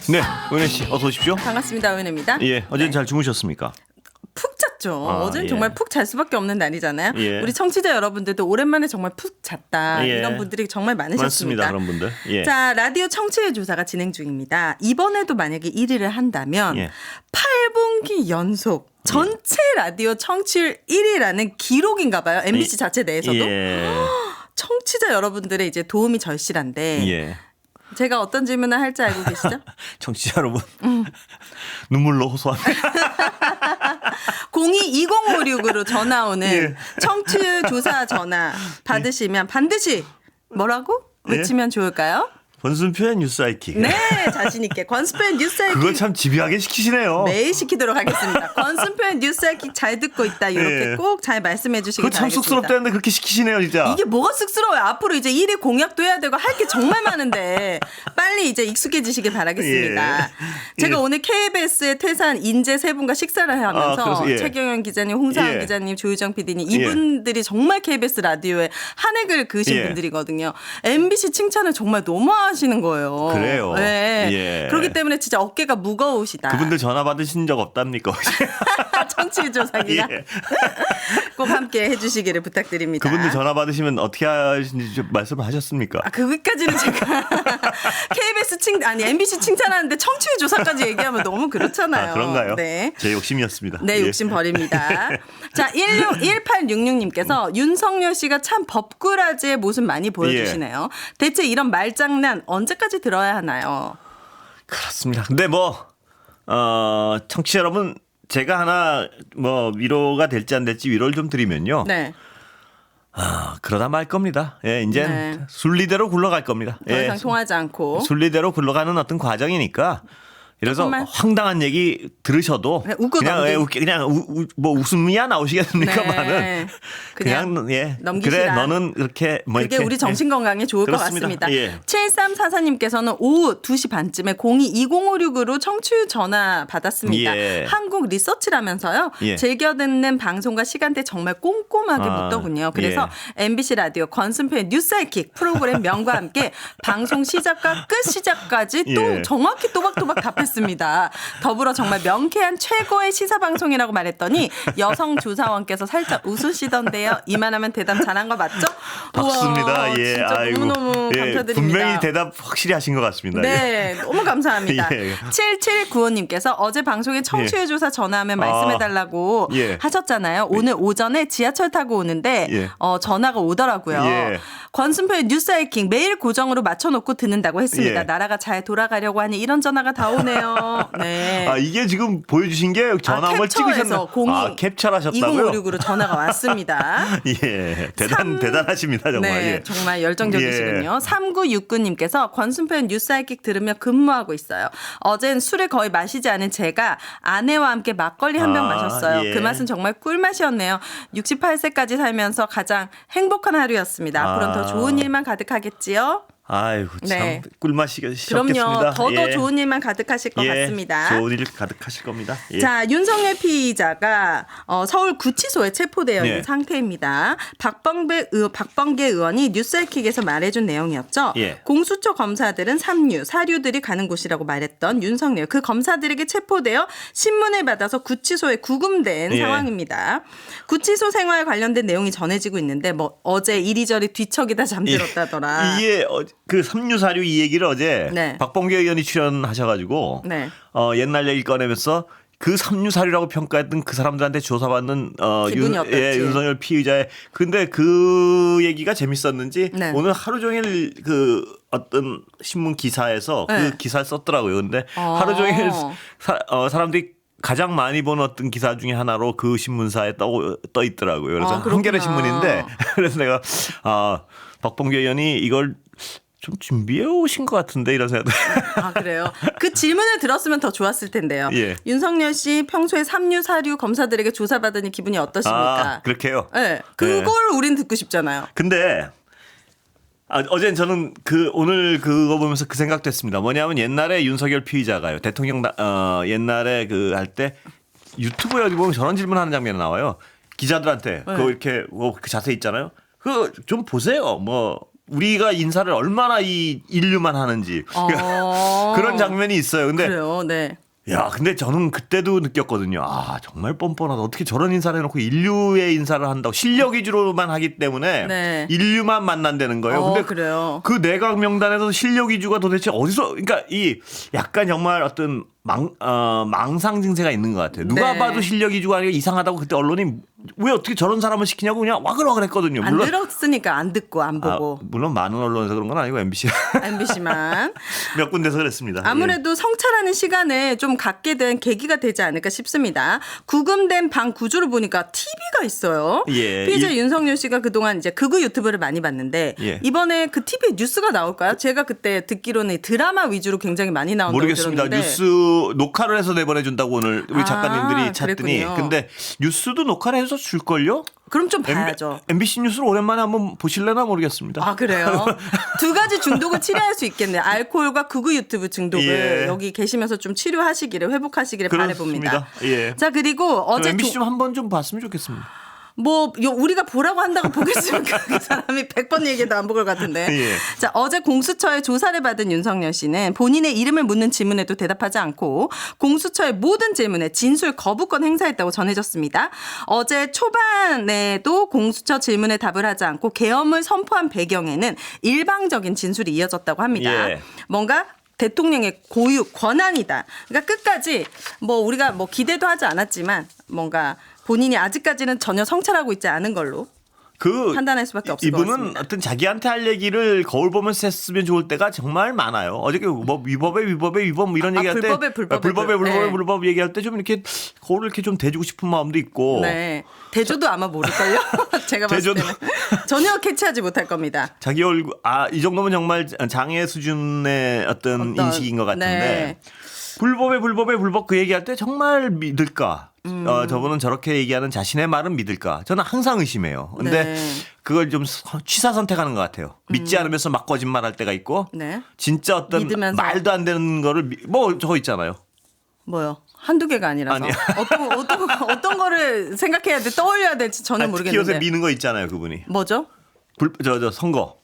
네, 은혜 씨 어서 오십시오. 반갑습니다. 은혜입니다. 예, 어제는 네. 잘 주무셨습니까? 푹 잤죠. 어제는 예. 정말 푹 잘 수밖에 없는 날이잖아요. 예. 우리 청취자 여러분들도 오랜만에 정말 푹 잤다. 예. 이런 분들이 정말 많습니다, 많으셨습니다. 그런 분들. 예. 자, 라디오 청취율 조사가 진행 중입니다. 이번에도 만약에 1위를 한다면 예. 8분기 연속 전체 라디오 청취율 1위라는 기록인가 봐요. MBC 자체 내에서도. 예. 청취자 여러분들의 이제 도움이 절실한데 예. 제가 어떤 질문을 할지 알고 계시죠? 청취자 여러분 눈물로 호소합니다. 022056으로 전화 오는 예. 청취율 조사 전화 받으시면 반드시 뭐라고 예? 외치면 좋을까요? 권순표의 뉴스 아이킥. 네, 자신 있게 권순표의 뉴스 그걸 하이킥 참 집요하게 시키시네요. 매일 시키도록 하겠습니다. 권순표의 뉴스 하이킥 잘 듣고 있다 이렇게 예. 꼭 잘 말씀해 주시기 그거 참 바라겠습니다. 쑥스럽다는데 그렇게 시키시네요, 진짜. 이게 뭐가 쑥스러워요. 앞으로 이제 1위 공약도 해야 되고 할 게 정말 많은데 빨리 이제 익숙해지시길 바라겠습니다. 예. 제가 예. 오늘 KBS에 퇴사한 인재 세 분과 식사를 하면서 그래서, 예. 최경영 기자님, 홍사원 예. 기자님, 조유정 PD님 이분들이 정말 KBS 라디오에 한획을 그으신 예. 분들이거든요. MBC 칭찬을 정말 너무 하시는 거예요. 그래요? 네. 예. 그렇기 때문에 진짜 어깨가 무거우시다. 그분들 전화 받으신 적 없답니까? 청취율 조사기가 예. 꼭 함께 해주시기를 부탁드립니다. 그분들 전화 받으시면 어떻게 하시는지 좀 말씀하셨습니까? 그것까지는 제가 KBS MBC 칭찬하는데 청취율 조사까지 얘기하면 너무 그렇잖아요. 그런가요? 네. 제 욕심이었습니다. 네, 예. 욕심 버립니다. 자, 1866님께서 윤석열 씨가 참 법꾸라지의 모습 많이 보여주시네요. 대체 이런 말장난 언제까지 들어야 하나요? 그렇습니다. 근데 청취자 여러분, 제가 하나 위로가 될지 안 될지 위로를 좀 드리면요. 네. 그러다 말 겁니다. 예, 이제 네. 순리대로 굴러갈 겁니다. 더 이상 통하지 않고. 순리대로 굴러가는 어떤 과정이니까. 그래서 조금만. 황당한 얘기 들으셔도 네, 웃고 그냥 웃음이야 나오시겠습니까만은 네. 그냥 넘기시라. 그래 너는 그렇게 그게 우리 정신 건강에 좋을 그렇습니다. 것 같습니다. 예. 7344님께서는 오후 2시 반쯤에 022056으로 청취율 전화 받았습니다. 예. 한국 리서치라면서요. 예. 즐겨 듣는 방송과 시간대 정말 꼼꼼하게 묻더군요. 그래서 MBC 라디오 권순표의 뉴스 하이킥 프로그램 명과 함께 방송 시작과 끝 시작까지 또 예. 정확히 또박또박 답했습니다. 더불어 정말 명쾌한 최고의 시사 방송이라고 말했더니 여성 조사원께서 살짝 웃으시던데요. 이만하면 대답 잘한 거 맞죠? 박수입니다. 우와, 예, 진짜 아이고. 너무너무 예, 감사드립니다. 분명히 대답 확실히 하신 것 같습니다. 네, 너무 감사합니다. 예. 7795님께서 어제 방송에 청취율 조사 전화하면 말씀해달라고 예. 하셨잖아요. 오늘 오전에 지하철 타고 오는데 예. 전화가 오더라고요. 예. 권순표의 뉴스 하이킹 매일 고정으로 맞춰놓고 듣는다고 했습니다. 예. 나라가 잘 돌아가려고 하니 이런 전화가 다 오네요. 네. 이게 지금 보여주신 게 전화음을 찍으셨나요? 캡처하셨다고요? 2056으로 전화가 왔습니다. 예, 대단하십니다 정말. 네, 예. 정말 열정적이시군요. 3969님께서 권순표의 뉴스 하이킥 들으며 근무하고 있어요. 어젠 술을 거의 마시지 않은 제가 아내와 함께 막걸리 한 병 마셨어요. 예. 그 맛은 정말 꿀맛이었네요. 68세까지 살면서 가장 행복한 하루였습니다. 앞으로는 더 좋은 일만 가득하겠지요. 아이고 참 네. 꿀맛이셨겠습니다. 그럼요. 더 예. 좋은 일만 가득하실 것 같습니다. 좋은 일 가득하실 겁니다. 예. 자, 윤석열 피의자가 서울 구치소에 체포되어 있는 네. 상태입니다. 박범계 의원이 뉴스하이킥에서 말해준 내용이었죠. 예. 공수처 검사들은 삼류, 사류들이 가는 곳이라고 말했던 윤석열. 그 검사들에게 체포되어 신문을 받아서 구치소에 구금된 예. 상황입니다. 구치소 생활 관련된 내용이 전해지고 있는데 어제 이리저리 뒤척이다 잠들었다더라. 이게 그 삼류사류 이 얘기를 어제 네. 박범계 의원이 출연하셔가지고 네. 옛날 얘기 꺼내면서 그 삼류사류라고 평가했던 그 사람들한테 조사받는 기분이 어떨지. 윤석열 피의자의 근데 그 얘기가 재밌었는지 네. 오늘 하루 종일 그 어떤 신문 기사에서 네. 그 기사를 썼더라고요. 근데 하루 종일 사람들이 가장 많이 본 어떤 기사 중에 하나로 그 신문사에 떠 있더라고요. 그래서 그렇구나. 한겨레 신문인데 그래서 내가 박범계 의원이 이걸 좀 준비해 오신 것 같은데 이런 생각. 그래요. 그 질문을 들었으면 더 좋았을 텐데요. 예. 윤석열 씨 평소에 삼류, 사류 검사들에게 조사받으니 기분이 어떠십니까? 그렇게요. 네. 그걸 우린 듣고 싶잖아요. 근데 어제는 저는 오늘 그거 보면서 그 생각도 했습니다. 뭐냐면 옛날에 윤석열 피의자가요. 대통령 옛날에 그 할 때 유튜브에 어디 보면 저런 질문하는 장면이 나와요. 기자들한테 그거 이렇게 그 자세 있잖아요. 그거 좀 보세요. 우리가 인사를 얼마나 이 인류만 하는지 그런 장면이 있어요. 근데 그래요. 네. 야, 근데 저는 그때도 느꼈거든요. 아, 정말 뻔뻔하다. 어떻게 저런 인사를 해놓고 인류의 인사를 한다고 실력 위주로만 하기 때문에 네. 인류만 만난다는 거예요. 근데 그래요. 그 내각 명단에서 실력 위주가 도대체 어디서? 그러니까 이 약간 정말 어떤 망상 증세가 있는 것 같아요. 누가 네. 봐도 실력 위주가 아니라 이상하다고 그때 언론이 왜 어떻게 저런 사람을 시키냐고 그냥 와글와글 했거든요. 안 들었으니까 안 듣고 안 보고. 물론 많은 언론에서 그런 건 아니고 MBC MBC만. 몇 군데서 그랬습니다. 아무래도 성찰하는 시간을 좀 갖게 된 계기가 되지 않을까 싶습니다. 구금된 방 구조를 보니까 TV가 있어요. 예. 피해자 윤석열 씨가 그동안 이제 극우 유튜브를 많이 봤는데 예. 이번에 그 TV에 뉴스가 나올까요? 제가 그때 듣기로는 드라마 위주로 굉장히 많이 나온다고 모르겠습니다. 들었는데. 뉴스 녹화를 해서 내보내준다고 오늘 우리 작가님들이 찾더니 그랬군요. 근데 뉴스도 녹화를 해서 줄걸요? 그럼 좀 봐야죠. MBC 뉴스를 오랜만에 한번 보실래나 모르겠습니다. 아 그래요? 두 가지 중독을 치료할 수 있겠네요. 알코올과 극우 유튜브 중독을 예. 여기 계시면서 좀 치료하시기를 회복하시기를 바라봅니다. 그렇습니다. 예. 자 그리고 어제 MBC 좀 한 번 좀 봤으면 좋겠습니다. 우리가 보라고 한다고 보겠습니까? 그 사람이 100번 얘기해도 안 볼 것 같은데. 예. 자, 어제 공수처에 조사를 받은 윤석열 씨는 본인의 이름을 묻는 질문에도 대답하지 않고 공수처의 모든 질문에 진술 거부권 행사했다고 전해졌습니다. 어제 초반에도 공수처 질문에 답을 하지 않고 계엄을 선포한 배경에는 일방적인 진술이 이어졌다고 합니다. 예. 뭔가 대통령의 고유 권한이다. 그러니까 끝까지 우리가 기대도 하지 않았지만 뭔가 본인이 아직까지는 전혀 성찰하고 있지 않은 걸로 판단할 수밖에 없을 것 이분은 같습니다. 어떤 자기한테 할 얘기를 거울 보면서 했으면 좋을 때가 정말 많아요. 어저께 위법 이런 얘기할 때 불법 얘기할 때 좀 이렇게 거울을 이렇게 좀 대주고 싶은 마음도 있고. 네. 대조도 아마 모를걸요. 제가 봤을 때는 전혀 캐치하지 못할 겁니다. 자기 얼굴 이 정도면 정말 장애 수준의 어떤 인식인 것 같은데 네. 불법 그 얘기할 때 정말 믿을까? 저분은 저렇게 얘기하는 자신의 말은 믿을까? 저는 항상 의심해요. 근데 네. 그걸 좀 취사 선택하는 것 같아요. 믿지 않으면서 막 거짓말할 때가 있고, 네. 진짜 어떤 믿으면서. 말도 안 되는 거를 저거 있잖아요. 뭐요? 한두 개가 아니라서 아니야. 어떤 거를 생각해야 돼 떠올려야 될지 저는 모르겠는데. 특히 요새 미는 거 있잖아요, 그분이. 뭐죠? 저 선거.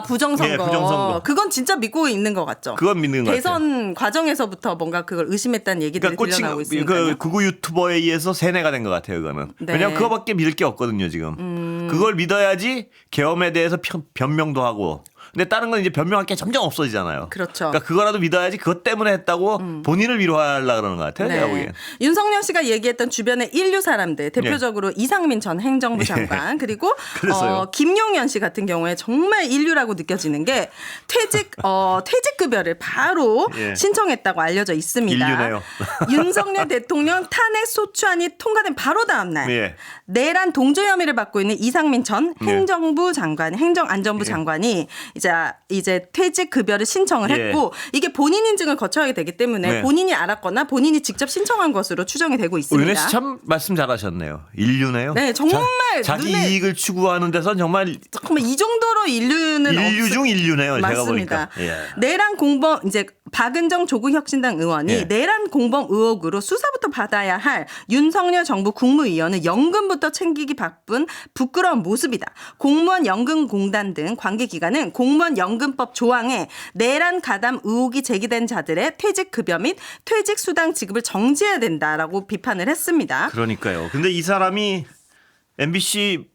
부정선거. 예, 부정선거. 그건 진짜 믿고 있는 것 같죠. 그건 믿는 것 같아요. 대선 과정에서부터 뭔가 그걸 의심했다는 얘기들이 들려나오고 있으니까요. 극우 유튜버에 의해서 세뇌가 된 것 같아요, 그거는. 네. 왜냐하면 그거밖에 믿을 게 없거든요, 지금. 그걸 믿어야지 계엄에 대해서 변명도 하고. 근데 다른 건 이제 변명할 게 점점 없어지잖아요. 그렇죠. 그러니까 그거라도 믿어야지 그것 때문에 했다고 본인을 위로하려고 그러는 것 같아요. 제가 보기엔. 윤석열 씨가 얘기했던 주변의 인류 사람들 대표적으로 이상민 전 행정부 장관 그리고 김용현 씨 같은 경우에 정말 인류라고 느껴지는 게 퇴직급여를 바로 신청했다고 알려져 있습니다. 인류네요. 윤석열 대통령 탄핵 소추안이 통과된 바로 다음 날 내란 동조 혐의를 받고 있는 이상민 전 행정부 장관, 행정안전부 장관이 이제 퇴직급여를 신청을 했고 이게 본인 인증을 거쳐야 되기 때문에 본인이 알았거나 본인이 직접 신청한 것으로 추정이 되고 있습니다. 윤혜 씨 참 말씀 잘하셨네요. 인류네요. 네, 정말 자기 이익을 추구하는 데선 정말 이 정도로 인류 중 인류네요. 맞습니다. 제가 보니까. 내란 공범 이제 박은정 조국혁신당 의원이 내란 공범 의혹으로 수사부터 받아야 할 윤석열 정부 국무위원은 연금부터 챙기기 바쁜 부끄러운 모습이다. 공무원 연금공단 등 관계기관은 공무원 연금법 조항에 내란 가담 의혹이 제기된 자들의 퇴직급여 및 퇴직수당 지급을 정지해야 된다라고 비판을 했습니다. 그러니까요. 근데 이 사람이 MBC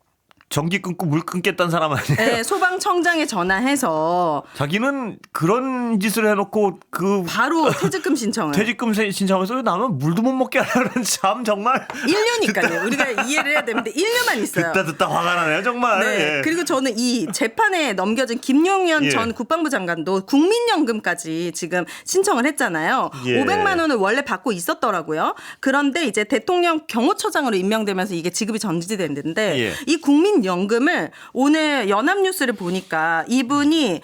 전기 끊고 물 끊겠다는 사람 아니에요? 네, 소방청장에 전화해서 자기는 그런 짓을 해놓고 바로 퇴직금 신청을. 퇴직금 신청해서 왜 나는 물도 못 먹게 하려는 참 정말. 인류니까요. 우리가 이해를 해야 되는데 인류만 있어요. 듣다 화가 나네요 정말. 네. 그리고 저는 이 재판에 넘겨진 김용현 전 국방부 장관도 국민연금까지 지금 신청을 했잖아요. 500만 원을 원래 받고 있었더라고요. 그런데 이제 대통령 경호처장으로 임명되면서 이게 지급이 정지됐는데 이 국민연금을 오늘 연합뉴스를 보니까 이분이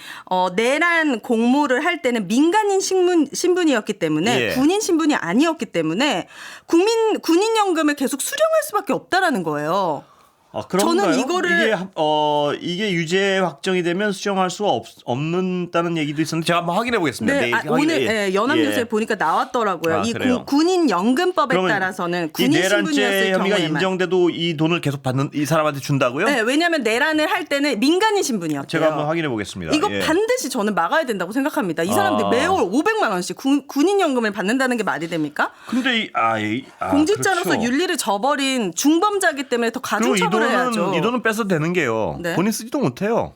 내란 공모를 할 때는 민간인 신분이었기 때문에 군인 신분이 아니었기 때문에 군인연금을 계속 수령할 수밖에 없다라는 거예요. 아, 그런가요? 저는 이거를 이게 유죄 확정이 되면 수정할 수 없는다는 얘기도 있었는데 제가 한번 확인해 보겠습니다. 네, 오늘 연합뉴스에 보니까 나왔더라고요. 아, 이 그래요? 군인 연금법에 그러면 따라서는 이 군인 내란죄 신분이었을 혐의가 경우에만. 인정돼도 이 돈을 계속 받는 이 사람한테 준다고요? 네, 왜냐하면 내란을 할 때는 민간인 신분이었대요. 제가 한번 확인해 보겠습니다. 이거 예. 반드시 저는 막아야 된다고 생각합니다. 이 사람들 아. 매월 500만 원씩 군인연금을 받는다는 게 말이 됩니까? 근데 공직자로서 그렇죠. 윤리를 저버린 중범자이기 때문에 더 그리고 가중처벌을 해야죠. 이 돈은 뺏어도 되는 게요. 네. 본인 쓰지도 못해요.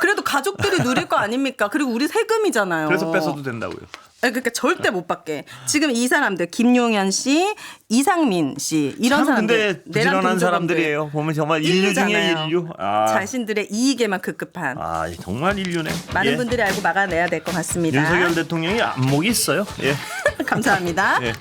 그래도 가족들이 누릴 거 아닙니까? 그리고 우리 세금이잖아요. 그래서 뺏어도 된다고요. 그러니까 절대 못 받게. 지금 이 사람들 김용현 씨, 이상민 씨 이런 참 사람들 근데 부지런한 동조범들. 사람들이에요. 보면 정말 인류 중에 인류잖아요. 인류. 자신들의 이익에만 급급한 정말 인류네. 많은 예. 분들이 알고 막아내야 될 것 같습니다. 윤석열 대통령이 안목이 있어요. 예. 감사합니다. 예.